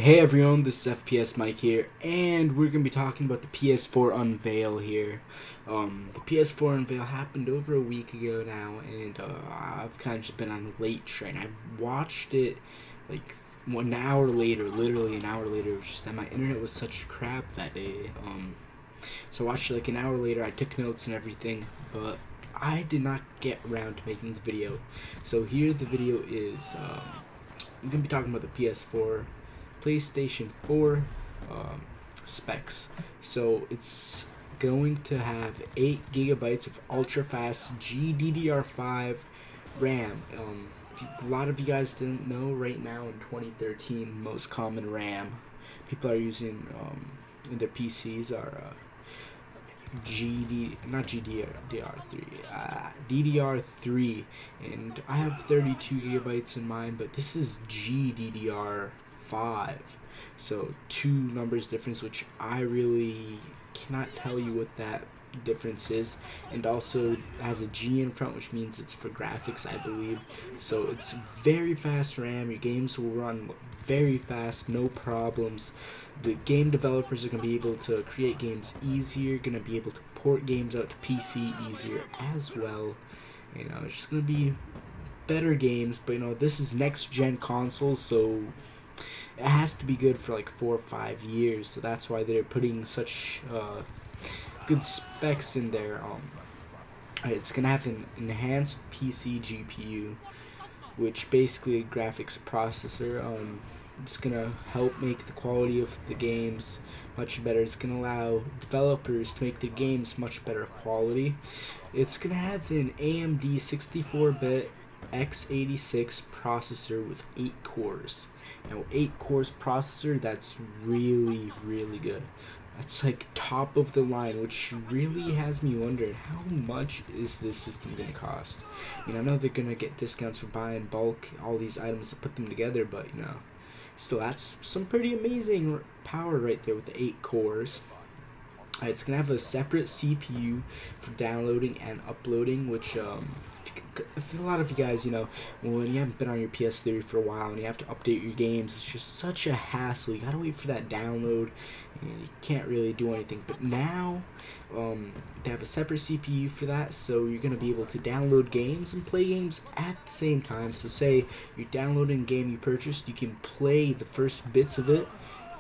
Hey everyone, this is FPS Mike here, and we're going to be talking about the PS4 Unveil here. The PS4 Unveil happened over a week ago now, and I've kind of just been on a late train. I watched it like 1 hour later, literally an hour later. It was just that my internet was such crap that day. So I watched it like an hour later. I took notes and everything, but I did not get around to making the video. So here the video is. I'm going to be talking about the PS4. PlayStation 4 specs. So it's going to have 8 gigabytes of ultra fast GDDR5 RAM. A lot of you guys didn't know, right now in 2013, most common RAM people are using in their PCs are DDR3, and I have 32 gigabytes in mine, but this is GDDR5, so 2 numbers difference, which I really cannot tell you what that difference is. And also has a G in front, which means it's for graphics, I believe. So it's very fast RAM. Your games will run very fast, no problems. The game developers are going to be able to create games easier, going to be able to port games out to PC easier as well. It's just going to be better games. But this is next gen consoles, so it has to be good for like 4 or 5 years. So that's why they're putting such good specs in there. It's gonna have an enhanced PC GPU, which basically a graphics processor. It's gonna help make the quality of the games much better. It's gonna allow developers to make the games much better quality. It's gonna have an AMD 64-bit x86 processor with 8 cores. Now, 8 cores processor, that's really good. That's like top of the line, which really has me wondering how much is this system gonna cost. I know they're gonna get discounts for buying bulk all these items to put them together, but still, that's some pretty amazing power right there with the 8 cores. It's gonna have a separate CPU for downloading and uploading, which if a lot of you guys, when you haven't been on your PS3 for a while and you have to update your games, it's just such a hassle. You gotta wait for that download, and you can't really do anything. But now, they have a separate CPU for that, so you're gonna be able to download games and play games at the same time. So say you're downloading a game you purchased, you can play the first bits of it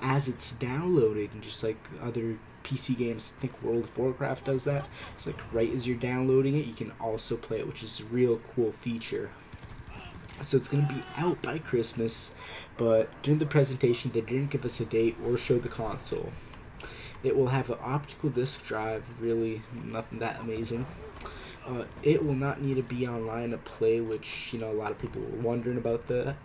as it's downloading, just like other PC games. I think World of Warcraft does that. It's like right as you're downloading it, you can also play it, which is a real cool feature. So it's going to be out by Christmas, but during the presentation they didn't give us a date or show the console. It will have an optical disc drive, really nothing that amazing. It will not need to be online to play, which a lot of people were wondering about those.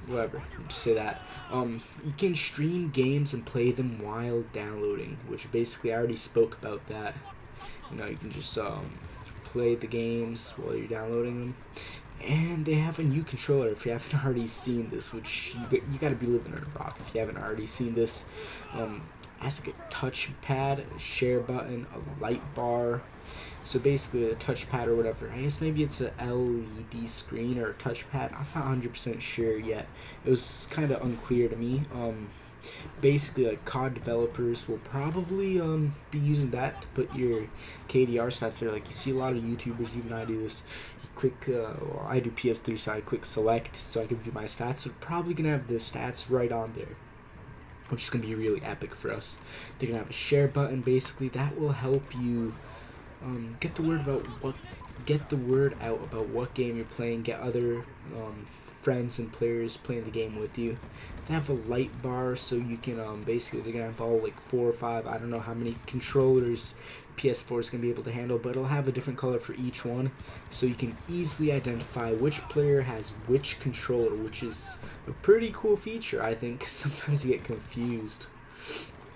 Whatever, just say that. You can stream games and play them while downloading, which basically I already spoke about that. You can just play the games while you're downloading them. And they have a new controller, if you haven't already seen this, which you gotta be living in a rock if you haven't already seen this. Has like a touchpad, a share button, a light bar. So basically a touchpad or whatever. I guess maybe it's a LED screen or a touchpad. I'm not 100% sure yet. It was kind of unclear to me. Basically, like COD developers will probably be using that to put your KDR stats there. Like you see a lot of YouTubers, even I do this. You click, well, I do PS3, so I click select so I can view my stats. So we're probably gonna have the stats right on there, which is gonna be really epic for us. They're gonna have a share button. Basically, that will help you get the word out about what game you're playing. Get other friends and players playing the game with you. They have a light bar, so you can basically they're gonna have all like 4 or 5. I don't know how many controllers PS4 is gonna be able to handle, but it'll have a different color for each one, so you can easily identify which player has which controller, which is a pretty cool feature, I think. Sometimes you get confused.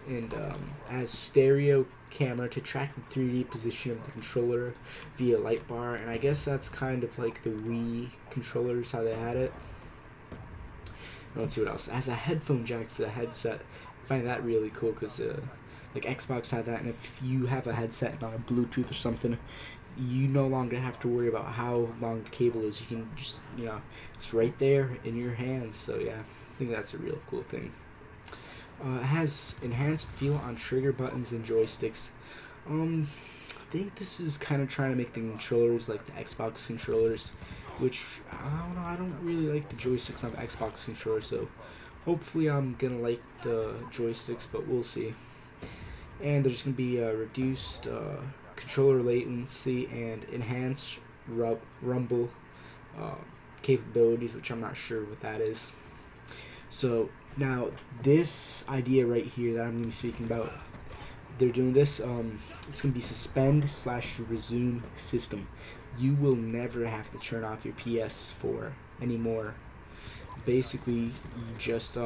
And has stereo camera to track the 3D position of the controller via light bar, and I guess that's kind of like the Wii controllers, how they had it. Let's see what else. It has a headphone jack for the headset. I find that really cool because like Xbox had that, and if you have a headset, not a Bluetooth or something, you no longer have to worry about how long the cable is. You can just, you know, it's right there in your hands. So yeah, I think that's a real cool thing. It has enhanced feel on trigger buttons and joysticks. I think this is kind of trying to make the controllers like the Xbox controllers, which I don't know. I don't really like the joysticks on the Xbox controller, so hopefully I'm gonna like the joysticks, but we'll see. And there's gonna be reduced controller latency and enhanced rumble uh, capabilities, which I'm not sure what that is. So now this idea right here that I'm going to be speaking about, they're doing this. It's going to be suspend/resume system. You will never have to turn off your PS4 anymore. Basically, you just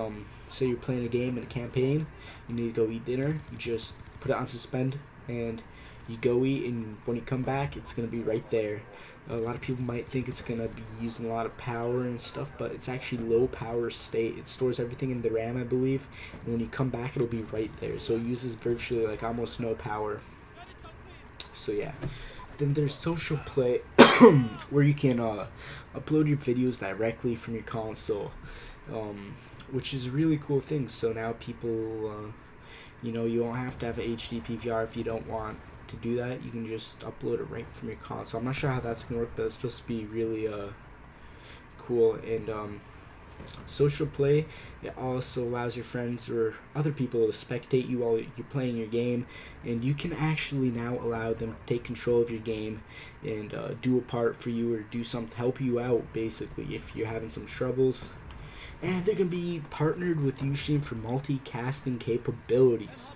say you're playing a game in a campaign, you need to go eat dinner, you just put it on suspend and you go eat, and when you come back it's going to be right there. A lot of people might think it's going to be using a lot of power and stuff, but it's actually low power state. It stores everything in the RAM, I believe, and when you come back it'll be right there, so it uses virtually like almost no power. So yeah. Then there's social play, where you can upload your videos directly from your console, which is a really cool thing. So now people, you know, you don't have to have an HD PVR if you don't want to do that. You can just upload it right from your console. I'm not sure how that's gonna work, but it's supposed to be really cool. And social play, it also allows your friends or other people to spectate you while you're playing your game, and you can actually now allow them to take control of your game and do a part for you or do something, help you out basically if you're having some troubles. And they can be partnered with Ustream for multicasting capabilities,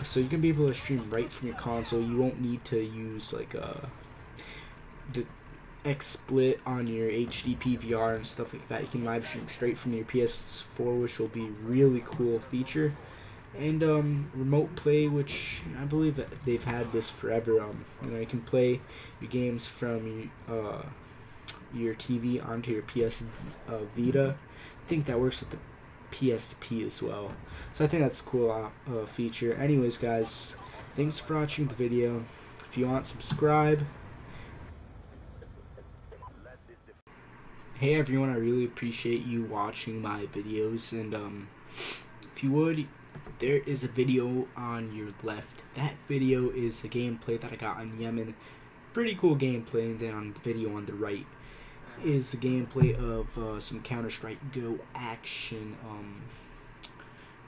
so you can be able to stream right from your console. You won't need to use like the XSplit on your HD PVR and stuff like that. You can live stream straight from your PS4, which will be a really cool feature. And remote play, which I believe that they've had this forever. You know, you can play your games from your TV onto your PS Vita. I think that works with the PSP as well. So I think that's a cool feature. Anyways, guys, thanks for watching the video. If you want, subscribe. Hey everyone, I really appreciate you watching my videos, and if you would, there is a video on your left. That video is a gameplay that I got on Yemen. Pretty cool gameplay. And then on the video on the right is a gameplay of some Counter-Strike Go action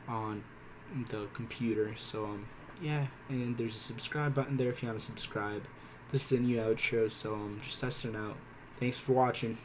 on the computer. So yeah, and there's a subscribe button there if you want to subscribe. This is a new outro, so just testing out. Thanks for watching.